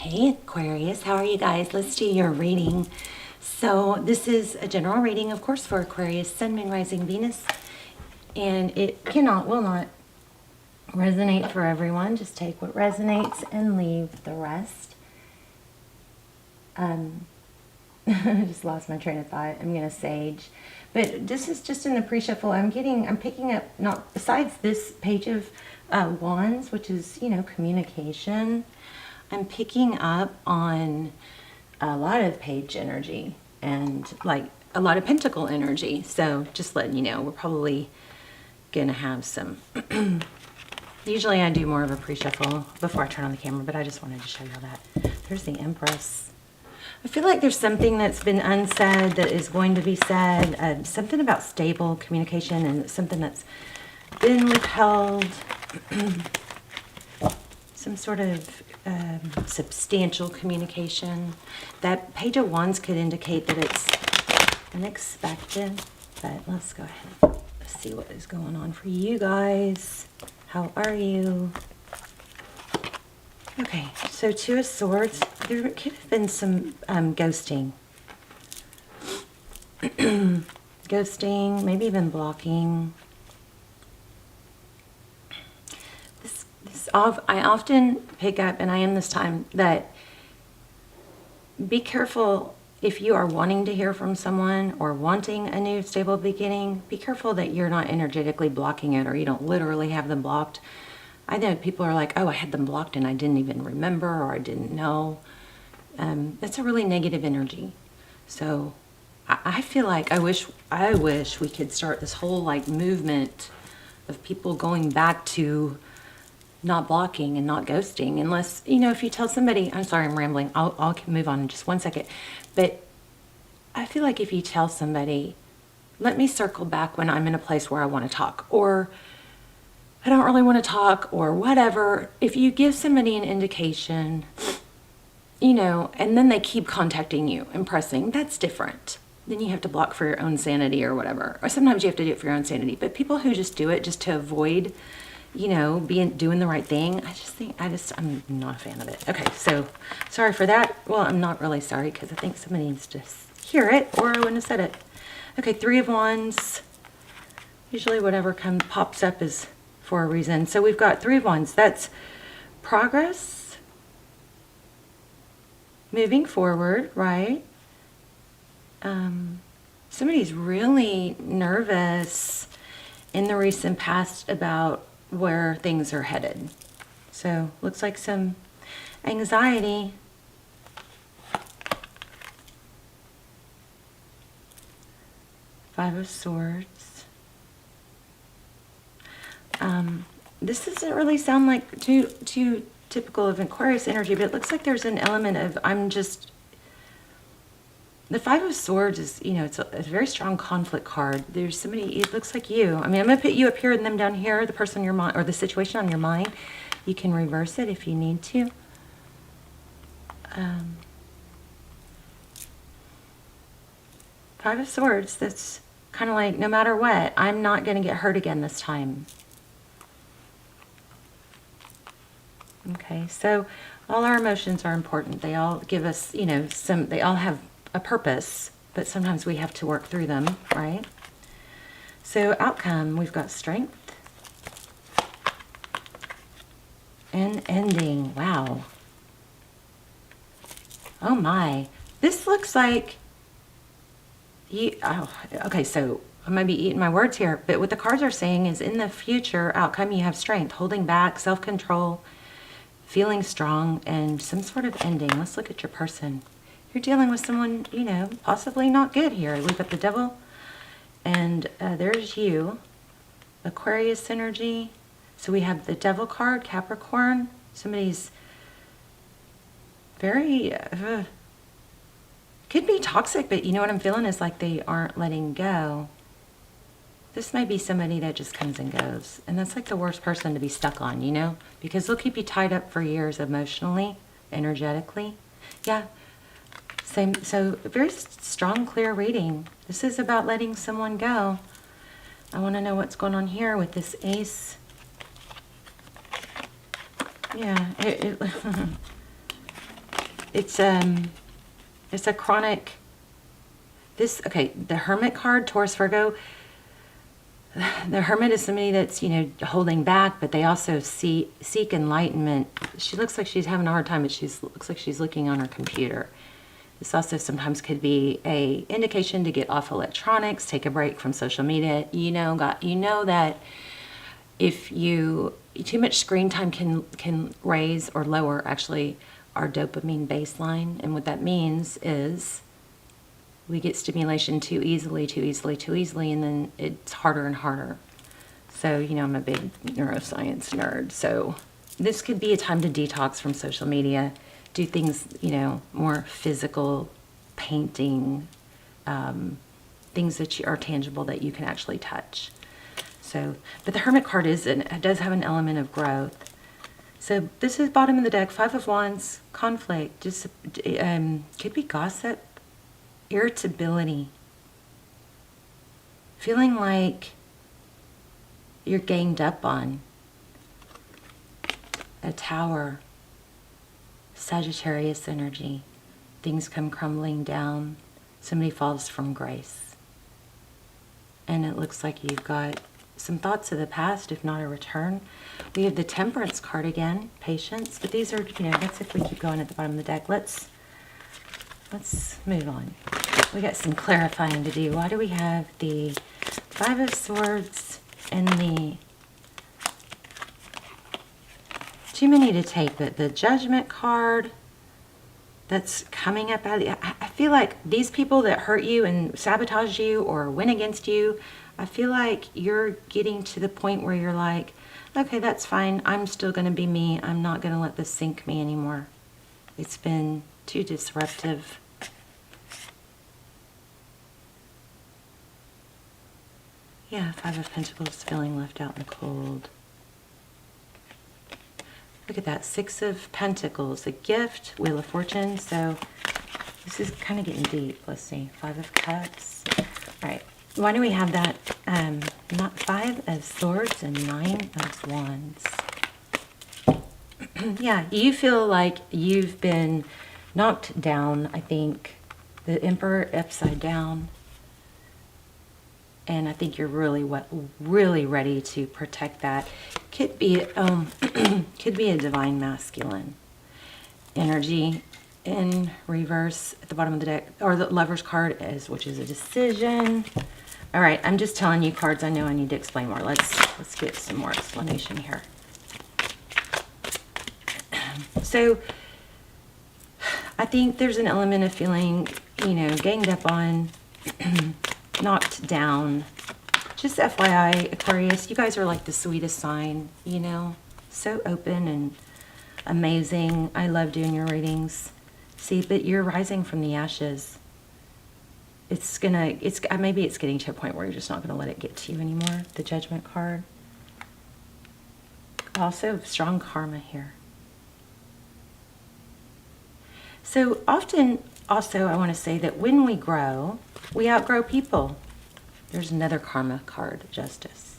Hey Aquarius, how are you guys? Let's do your reading. So this is a general reading, of course, for Aquarius, Sun, Moon, Rising, Venus. And it will not resonate for everyone. Just take what resonates and leave the rest. I just lost my train of thought. I'm going to sage. But this is just in the pre-shuffle. I'm picking up, not besides this page of wands, which is, communication. I'm picking up on a lot of page energy and like a lot of pentacle energy. So just letting you know, we're probably going to have some. Usually I do more of a pre-shuffle before I turn on the camera, but I just wanted to show you that. There's the Empress. I feel like there's something that's been unsaid that is going to be said. Something about stable communication and something that's been withheld. Some sort of substantial communication. That page of wands could indicate that it's unexpected, but let's go ahead and see what is going on for you guys. How are you? Okay, so Two of Swords. There could have been some ghosting. Ghosting, maybe even blocking. I often pick up, and I am this time, that be careful if you are wanting to hear from someone or wanting a new stable beginning. Be careful that you're not energetically blocking it, or you don't literally have them blocked. I know people are like, oh, I had them blocked and I didn't even remember, or I didn't know. That's a really negative energy. So I feel like I wish we could start this whole like movement of people going back to not blocking and not ghosting, unless, if you tell somebody, I'm sorry, I'm rambling. I'll move on in just one second. But I feel like if you tell somebody, let me circle back when I'm in a place where I want to talk, or I don't really want to talk, or whatever. If you give somebody an indication, and then they keep contacting you and pressing, that's different. Then you have to block for your own sanity or whatever. Or sometimes you have to do it for your own sanity. But people who just do it just to avoid doing the right thing, I'm not a fan of it. Okay, so sorry for that. Well, I'm not really sorry, because I think somebody needs to hear it, or I wouldn't have said it. Okay, Three of Wands. Usually whatever pops up is for a reason. So we've got Three of Wands. That's progress, moving forward, right? Somebody's really nervous in the recent past about where things are headed. So looks like some anxiety. Five of Swords. This doesn't really sound like too typical of Aquarius energy, but it looks like there's an element of the Five of Swords is, it's a very strong conflict card. There's somebody, it looks like you. I mean, I'm going to put you up here and them down here, the person on your mind, or the situation on your mind. You can reverse it if you need to. Five of Swords, that's kind of like, no matter what, I'm not going to get hurt again this time. Okay, so all our emotions are important. They all give us, they all have a purpose, but sometimes we have to work through them, right? So outcome, we've got strength and ending. Wow. Oh my. This looks like okay, so I might be eating my words here, but what the cards are saying is in the future outcome, you have strength, holding back, self-control, feeling strong, and some sort of ending. Let's look at your person. You're dealing with someone, possibly not good here. We've got the Devil, and there's you. Aquarius energy. So we have the Devil card, Capricorn. Somebody's very, could be toxic, but you know what I'm feeling is like they aren't letting go. This might be somebody that just comes and goes. And that's like the worst person to be stuck on, because they'll keep you tied up for years emotionally, energetically. Yeah. Same, so very strong, clear reading. This is about letting someone go. I want to know what's going on here with this Ace. Yeah, it's a chronic, okay, the Hermit card, Taurus, Virgo. The Hermit is somebody that's, you know, holding back, but they also seek enlightenment. She looks like she's having a hard time, but looks like she's looking on her computer. This also sometimes could be a indication to get off electronics, take a break from social media. You know that if too much screen time can raise or lower actually our dopamine baseline, and what that means is we get stimulation too easily, and then it's harder and harder. So, you know, I'm a big neuroscience nerd, so this could be a time to detox from social media, do things, you know, more physical, painting, things that are tangible that you can actually touch. So, but the Hermit card does have an element of growth. So this is bottom of the deck, Five of Wands, conflict, just could be gossip, irritability, feeling like you're ganged up on. A Tower, Sagittarius energy, things come crumbling down, somebody falls from grace. And it looks like you've got some thoughts of the past, if not a return. We have the Temperance card again, patience, but these are, you know, that's if we keep going at the bottom of the deck. Let's move on. We got some clarifying to do. Why do we have the Five of Swords and the, too many to take, but the Judgment card that's coming up out of the, I feel like these people that hurt you and sabotage you or went against you, I feel like you're getting to the point where you're like, okay, that's fine. I'm still going to be me. I'm not going to let this sink me anymore. It's been too disruptive. Yeah, Five of Pentacles, feeling left out in the cold. Look at that, Six of Pentacles, a gift, Wheel of Fortune. So this is kind of getting deep. Let's see, Five of Cups. All right, why do we have that? Not Five of Swords and Nine of Wands. Yeah, you feel like you've been knocked down, I think. The Emperor upside down. And I think you're really ready to protect that. Could be could be a divine masculine energy in reverse at the bottom of the deck, or the Lover's card which is a decision. All right, I'm just telling you cards I know I need to explain more. Let's get some more explanation here. So I think there's an element of feeling, you know, ganged up on, knocked down. Just FYI, Aquarius, you guys are like the sweetest sign, you know, so open and amazing. I love doing your readings. See, but you're rising from the ashes. Maybe it's getting to a point where you're just not going to let it get to you anymore. The Judgment card. Also, strong karma here. So often, also, I want to say that when we grow, we outgrow people. There's another karma card, Justice.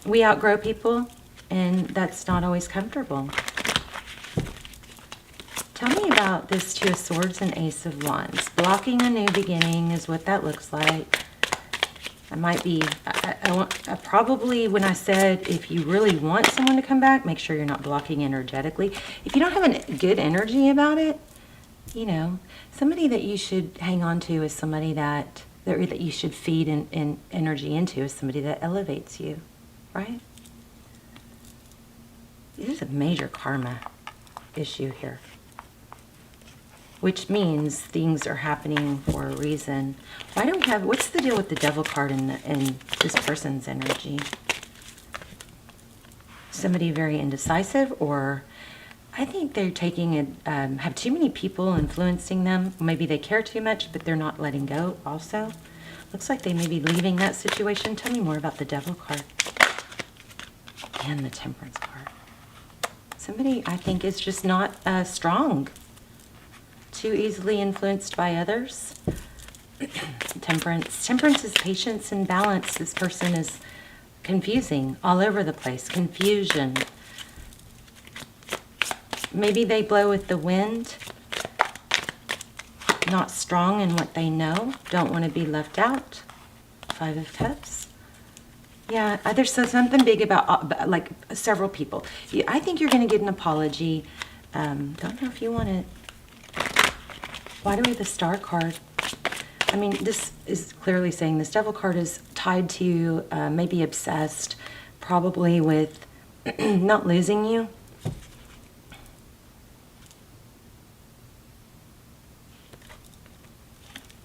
We outgrow people, and that's not always comfortable. Tell me about this Two of Swords and Ace of Wands. Blocking a new beginning is what that looks like. I might be, I probably, when I said if you really want someone to come back, make sure you're not blocking energetically. If you don't have a good energy about it, you know, somebody that you should hang on to is somebody that you should feed in energy into is somebody that elevates you, right? There's a major karma issue here, which means things are happening for a reason. Why don't we have, what's the deal with the Devil card in this person's energy? Somebody very indecisive, or I think they're have too many people influencing them. Maybe they care too much, but they're not letting go also. Looks like they may be leaving that situation. Tell me more about the Devil card and the Temperance card. Somebody, I think, is just not strong. Too easily influenced by others. Temperance. Temperance is patience and balance. This person is confusing all over the place. Confusion. maybe they blow with the wind. Not strong in what they know. Don't want to be left out. 5 of Cups. Yeah, there's something big about like several people. I think you're going to get an apology. Don't know if you want it. Why do we have the Star card? I mean, this is clearly saying this Devil card is tied to maybe obsessed, probably with not losing you.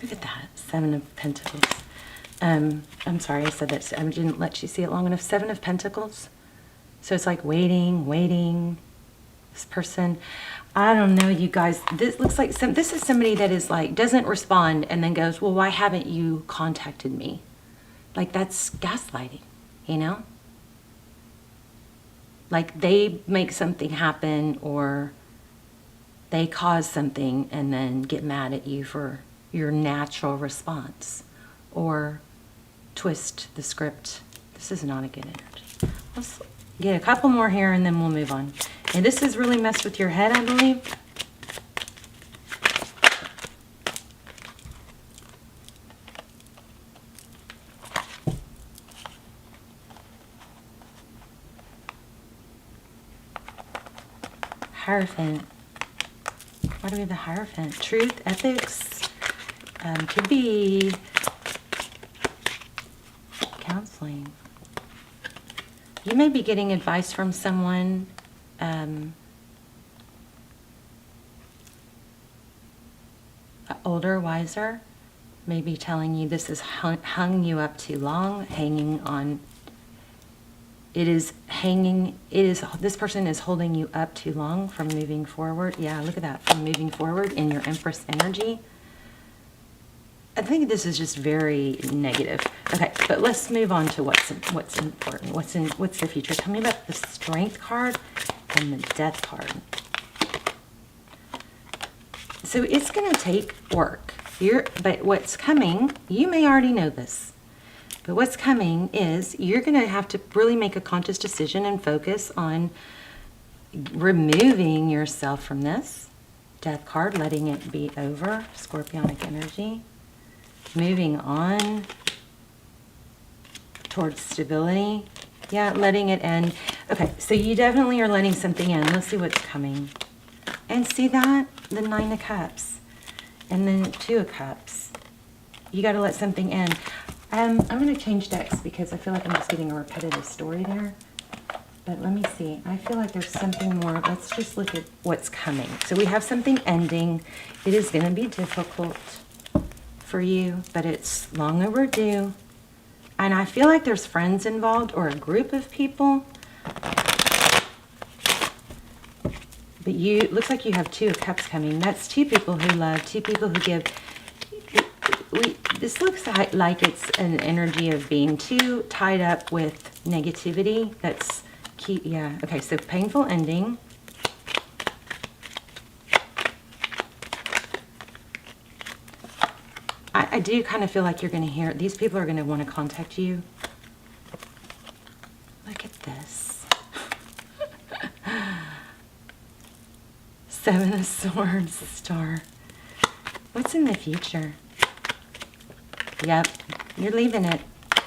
Look at that, 7 of Pentacles. I'm sorry I said that. I didn't let you see it long enough. 7 of Pentacles. So it's like waiting. This person, I don't know, you guys. This looks like this is somebody that is like, doesn't respond and then goes, well, why haven't you contacted me? Like, that's gaslighting, you know? Like, they make something happen or they cause something and then get mad at you for your natural response or twist the script. This is not a good energy. Let's get a couple more here and then we'll move on. And this has really messed with your head, I believe. Hierophant. Why do we have the Hierophant? Truth, ethics, could be counseling. You may be getting advice from someone older, wiser, maybe telling you this has hung you up too long, hanging on. This person is holding you up too long from moving forward. Yeah, look at that, from moving forward in your Empress energy. I think this is just very negative. Okay, but let's move on to what's important. What's the future? Tell me about the Strength card and the Death card. So it's going to take work. But what's coming, you may already know this, but what's coming is you're going to have to really make a conscious decision and focus on removing yourself from this. Death card, letting it be over. Scorpionic energy. Moving on towards stability. Yeah, letting it end. Okay, so you definitely are letting something in. Let's see what's coming. And see that? The 9 of Cups. And then 2 of Cups. You got to let something in. I'm going to change decks because I feel like I'm just getting a repetitive story there. But let me see. I feel like there's something more. Let's just look at what's coming. So we have something ending. It is going to be difficult for you, but it's long overdue. And I feel like there's friends involved or a group of people. But it looks like you have 2 of Cups coming. That's 2 people who love, 2 people who give. This looks like it's an energy of being too tied up with negativity. That's key. Yeah. Okay. So painful ending. I do kind of feel like you're going to hear, these people are going to want to contact you. Look at this. 7 of Swords, Star. What's in the future? Yep, you're leaving it.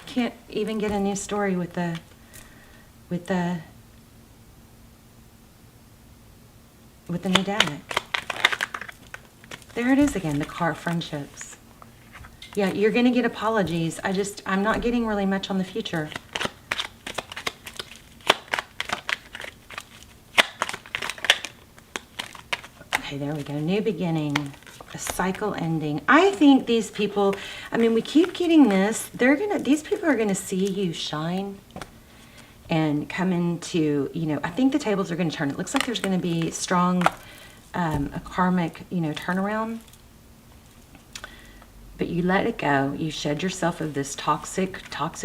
Can't even get a new story with the new deck. There it is again, the card, friendships. Yeah, you're going to get apologies. I'm not getting really much on the future. Okay, there we go. New beginning. A cycle ending. I think these people, I mean, we keep getting this. These people are going to see you shine and come into, I think the tables are going to turn. It looks like there's going to be strong, a karmic, turnaround. But you let it go. You shed yourself of this toxic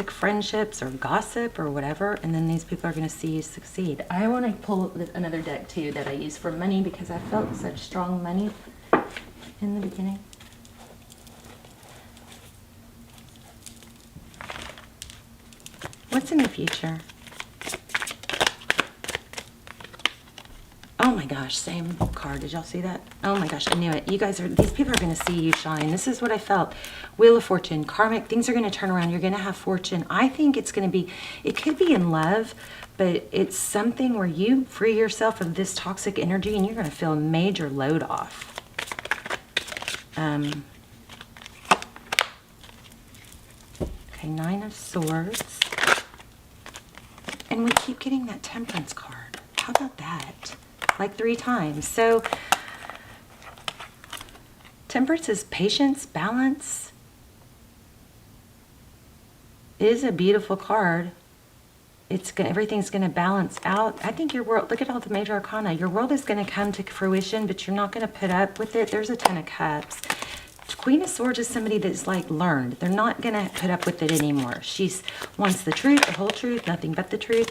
friendships or gossip or whatever, and then these people are going to see you succeed. I want to pull another deck too that I use for money because I felt such strong money in the beginning. What's in the future? Oh my gosh, same card. Did y'all see that? Oh my gosh, I knew it. These people are going to see you shine. This is what I felt. Wheel of Fortune, karmic, things are going to turn around. You're going to have fortune. I think it's going to be, it could be in love, but it's something where you free yourself of this toxic energy and you're going to feel a major load off. Okay, Nine of Swords. And we keep getting that Temperance card. How about that? Like 3 times. So, Temperance is patience, balance. It is a beautiful card. Everything's going to balance out. I think your world, look at all the major arcana. Your world is going to come to fruition, but you're not going to put up with it. There's a Ten of Cups. Queen of Swords is somebody that's like learned. They're not going to put up with it anymore. She wants the truth, the whole truth, nothing but the truth.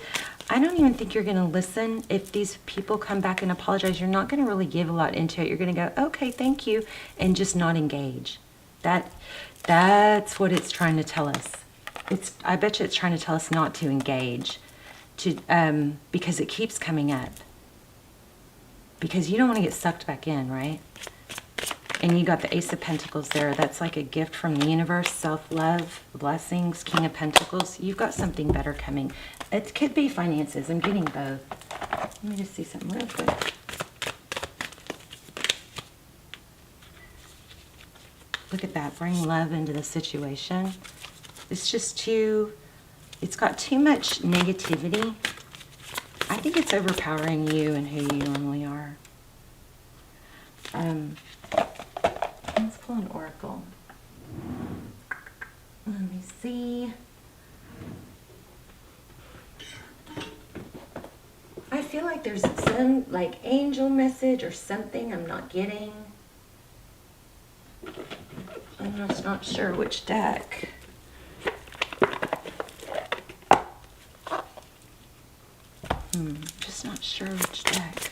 I don't even think you're going to listen. If these people come back and apologize, you're not going to really give a lot into it. You're going to go, okay, thank you, and just not engage. That's what it's trying to tell us. I bet you it's trying to tell us not to engage, because it keeps coming up. Because you don't want to get sucked back in, right? And you got the Ace of Pentacles there. That's like a gift from the universe, self-love, blessings, King of Pentacles. You've got something better coming. It could be finances. I'm getting both. Let me just see something real quick. Look at that. Bring love into the situation. It's just it's got too much negativity. I think it's overpowering you and who you normally are. Let's pull an oracle. Let me see. I feel like there's some like angel message or something I'm not getting. I'm just not sure which deck. Just not sure which deck.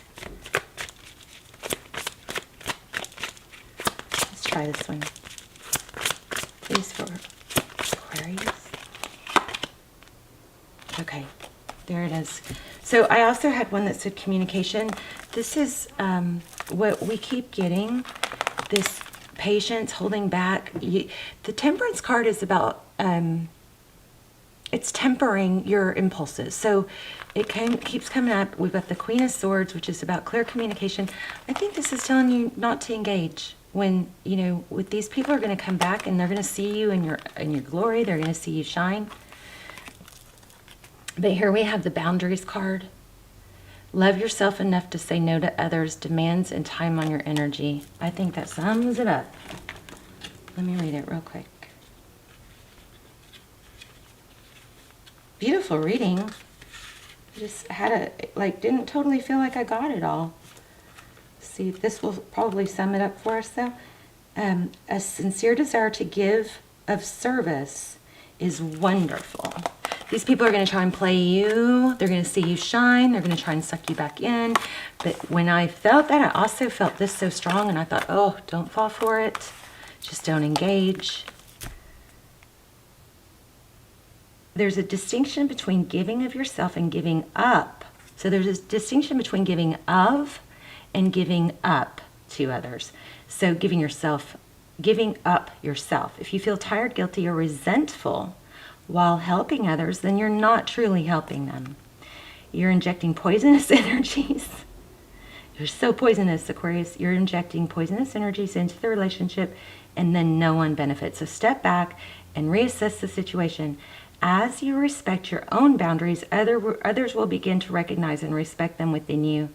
Let's try this one. Please for Aquarius. Okay, there it is. So I also had one that said communication. This is what we keep getting, this patience, holding back. The Temperance card is about, it's tempering your impulses. So it keeps coming up. We've got the Queen of Swords, which is about clear communication. I think this is telling you not to engage. When, with these people are going to come back and they're going to see you in your glory. They're going to see you shine. But here we have the Boundaries card. Love yourself enough to say no to others' demands and time on your energy. I think that sums it up. Let me read it real quick. Beautiful reading. Just had didn't totally feel like I got it all. See, this will probably sum it up for us though. A sincere desire to give of service is wonderful. These people are going to try and play you. They're going to see you shine. They're going to try and suck you back in. But when I felt that, I also felt this so strong, and I thought, oh, don't fall for it. Just don't engage. There's a distinction between giving of yourself and giving up. So there's a distinction between giving of and giving up to others. So giving up yourself. If you feel tired, guilty, or resentful while helping others, then you're not truly helping them. You're injecting poisonous energies. You're so poisonous, Aquarius. You're injecting poisonous energies into the relationship, and then no one benefits. So step back and reassess the situation. As you respect your own boundaries, others will begin to recognize and respect them within you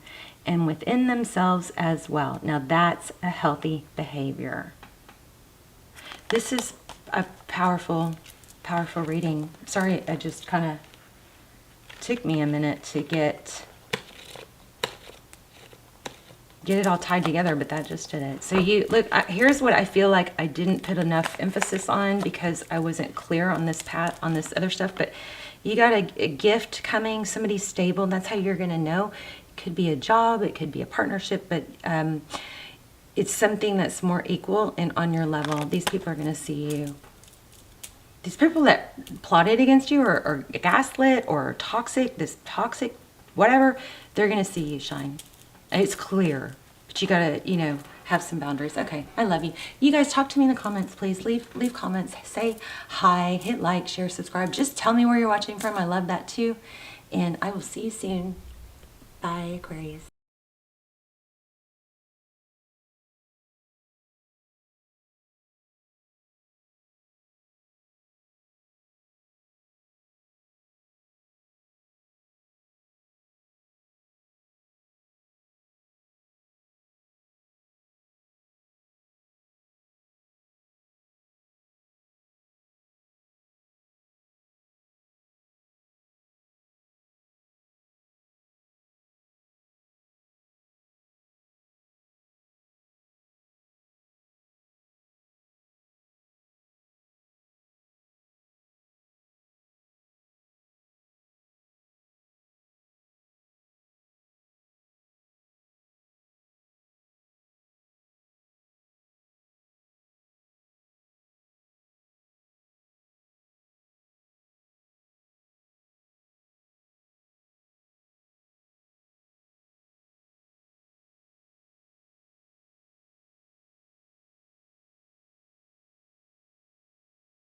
and within themselves as well. Now that's a healthy behavior. This is a powerful reading. Sorry, I just kind of took me a minute to get it all tied together, but that just did it. So here's what I feel like I didn't put enough emphasis on because I wasn't clear on this other stuff, but you got a gift coming, somebody stable, and that's how you're going to know. It could be a job, it could be a partnership, but it's something that's more equal and on your level. These people are going to see you. These people that plotted against you or gaslit or toxic, whatever, they're going to see you shine. It's clear, but you gotta, have some boundaries. Okay, I love you. You guys talk to me in the comments, please. Leave comments. Say hi, hit like, share, subscribe. Just tell me where you're watching from. I love that too. And I will see you soon. Bye, Aquarius.